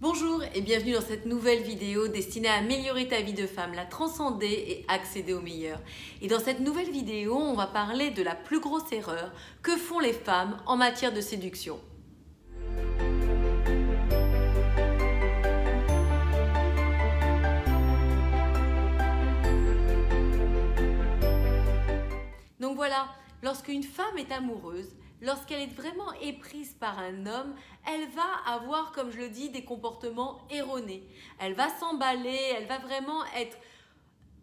Bonjour et bienvenue dans cette nouvelle vidéo destinée à améliorer ta vie de femme, la transcender et accéder au meilleur. Et dans cette nouvelle vidéo, on va parler de la plus grosse erreur que font les femmes en matière de séduction. Donc voilà, lorsqu'une femme est amoureuse, lorsqu'elle est vraiment éprise par un homme, elle va avoir, comme je le dis, des comportements erronés. Elle va s'emballer, elle va vraiment être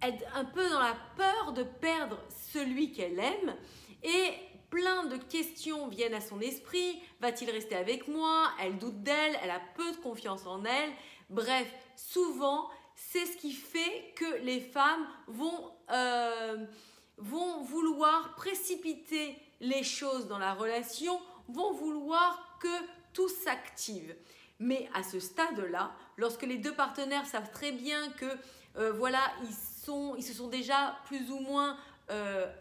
un peu dans la peur de perdre celui qu'elle aime et plein de questions viennent à son esprit. Va-t-il rester avec moi? Elle doute d'elle, elle a peu de confiance en elle. Bref, souvent, c'est ce qui fait que les femmes vont vouloir précipiter les choses dans la relation, vont vouloir que tout s'active. Mais à ce stade-là, lorsque les deux partenaires savent très bien que voilà, ils se sont déjà plus ou moins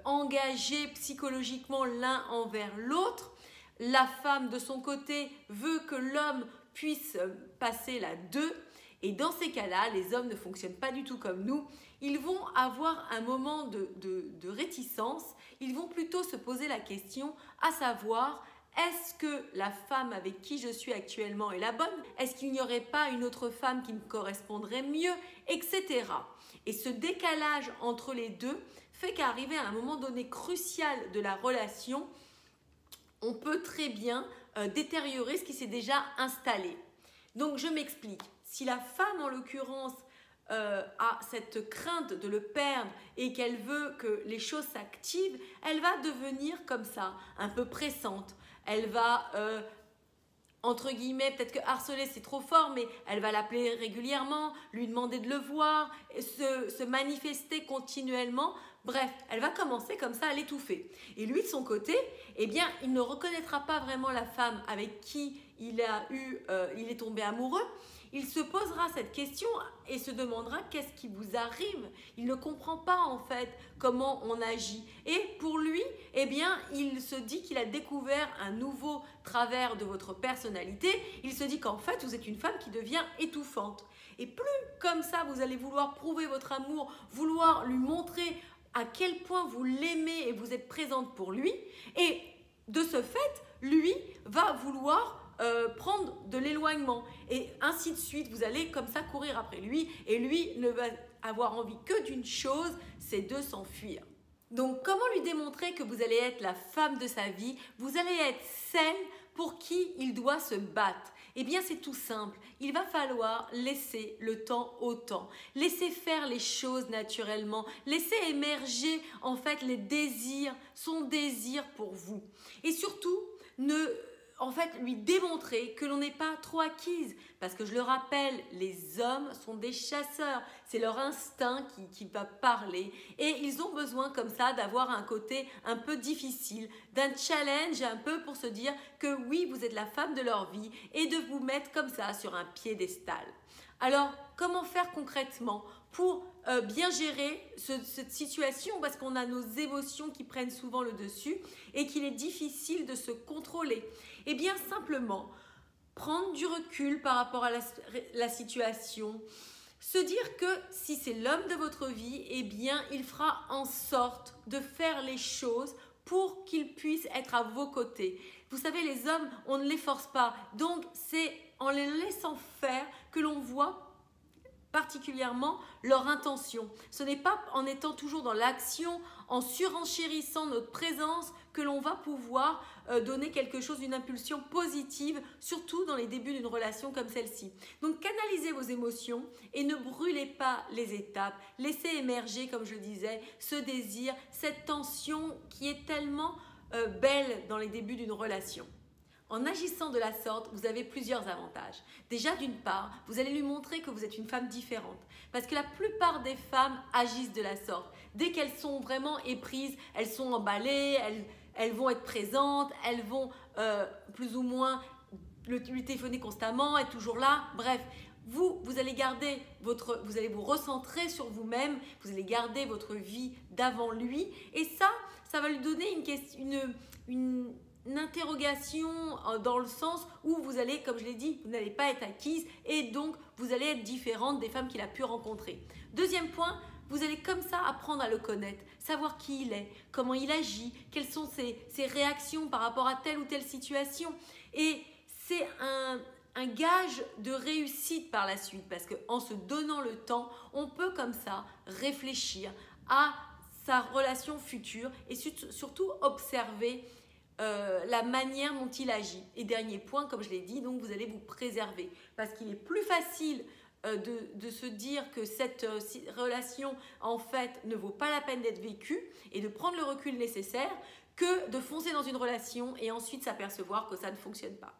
engagés psychologiquement l'un envers l'autre, la femme de son côté veut que l'homme puisse passer la 2. Et dans ces cas-là, les hommes ne fonctionnent pas du tout comme nous. Ils vont avoir un moment de réticence. Ils vont plutôt se poser la question, à savoir, est-ce que la femme avec qui je suis actuellement est la bonne? Est-ce qu'il n'y aurait pas une autre femme qui me correspondrait mieux? Etc. Et ce décalage entre les deux fait qu'arrivé à un moment donné crucial de la relation, on peut très bien détériorer ce qui s'est déjà installé. Donc je m'explique. Si la femme en l'occurrence a cette crainte de le perdre et qu'elle veut que les choses s'activent, elle va devenir comme ça, un peu pressante. Elle va, entre guillemets, peut-être que harceler c'est trop fort, mais elle va l'appeler régulièrement, lui demander de le voir, se manifester continuellement. Bref, elle va commencer comme ça à l'étouffer. Et lui, de son côté, eh bien, il ne reconnaîtra pas vraiment la femme avec qui il est tombé amoureux. Il se posera cette question et se demandera qu'est-ce qui vous arrive. Il ne comprend pas en fait comment on agit. Et pour lui, eh bien, il se dit qu'il a découvert un nouveau travers de votre personnalité. Il se dit qu'en fait, vous êtes une femme qui devient étouffante. Et plus comme ça, vous allez vouloir prouver votre amour, vouloir lui montrer à quel point vous l'aimez et vous êtes présente pour lui. Et de ce fait, lui va vouloir prendre de l'éloignement et ainsi de suite. Vous allez comme ça courir après lui et lui ne va avoir envie que d'une chose, c'est de s'enfuir. Donc comment lui démontrer que vous allez être la femme de sa vie? Vous allez être celle pour qui il doit se battre. Eh bien c'est tout simple, il va falloir laisser le temps au temps, laisser faire les choses naturellement, laisser émerger en fait les désirs, son désir pour vous. Et surtout, en fait, lui démontrer que l'on n'est pas trop acquise. Parce que je le rappelle, les hommes sont des chasseurs. C'est leur instinct qui va parler. Et ils ont besoin comme ça d'avoir un côté un peu difficile, d'un challenge un peu pour se dire que oui, vous êtes la femme de leur vie et de vous mettre comme ça sur un piédestal. Alors, comment faire concrètement pour bien gérer cette situation parce qu'on a nos émotions qui prennent souvent le dessus et qu'il est difficile de se contrôler? Eh bien, simplement, prendre du recul par rapport à la situation, se dire que si c'est l'homme de votre vie, eh bien, il fera en sorte de faire les choses pour qu'il puisse être à vos côtés. Vous savez, les hommes, on ne les force pas. Donc, c'est en les laissant faire que l'on voit particulièrement leur intention. Ce n'est pas en étant toujours dans l'action, en surenchérissant notre présence que l'on va pouvoir donner quelque chose, une impulsion positive, surtout dans les débuts d'une relation comme celle-ci. Donc canalisez vos émotions et ne brûlez pas les étapes. Laissez émerger, comme je le disais, ce désir, cette tension qui est tellement belle dans les débuts d'une relation. En agissant de la sorte, vous avez plusieurs avantages. Déjà, d'une part, vous allez lui montrer que vous êtes une femme différente. Parce que la plupart des femmes agissent de la sorte. Dès qu'elles sont vraiment éprises, elles sont emballées, elles vont être présentes, elles vont plus ou moins lui téléphoner constamment, être toujours là. Bref, vous allez garder vous allez vous recentrer sur vous-même, vous allez garder votre vie d'avant lui. Et ça va lui donner interrogation dans le sens où vous allez, comme je l'ai dit, vous n'allez pas être acquise et donc vous allez être différente des femmes qu'il a pu rencontrer. Deuxième point, vous allez comme ça apprendre à le connaître, savoir qui il est, comment il agit, quelles sont ses réactions par rapport à telle ou telle situation. Et c'est un gage de réussite par la suite parce qu'en se donnant le temps, on peut comme ça réfléchir à sa relation future et surtout observer la manière dont il agit. Et dernier point, comme je l'ai dit, donc vous allez vous préserver parce qu'il est plus facile de se dire que cette relation en fait ne vaut pas la peine d'être vécue et de prendre le recul nécessaire que de foncer dans une relation et ensuite s'apercevoir que ça ne fonctionne pas.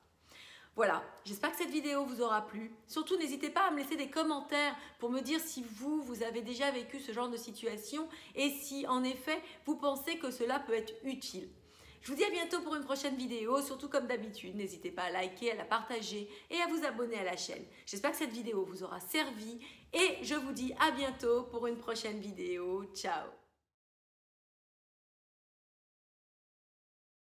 Voilà, j'espère que cette vidéo vous aura plu. Surtout, n'hésitez pas à me laisser des commentaires pour me dire si vous avez déjà vécu ce genre de situation et si en effet vous pensez que cela peut être utile. Je vous dis à bientôt pour une prochaine vidéo, surtout comme d'habitude, n'hésitez pas à liker, à la partager et à vous abonner à la chaîne. J'espère que cette vidéo vous aura servi et je vous dis à bientôt pour une prochaine vidéo. Ciao!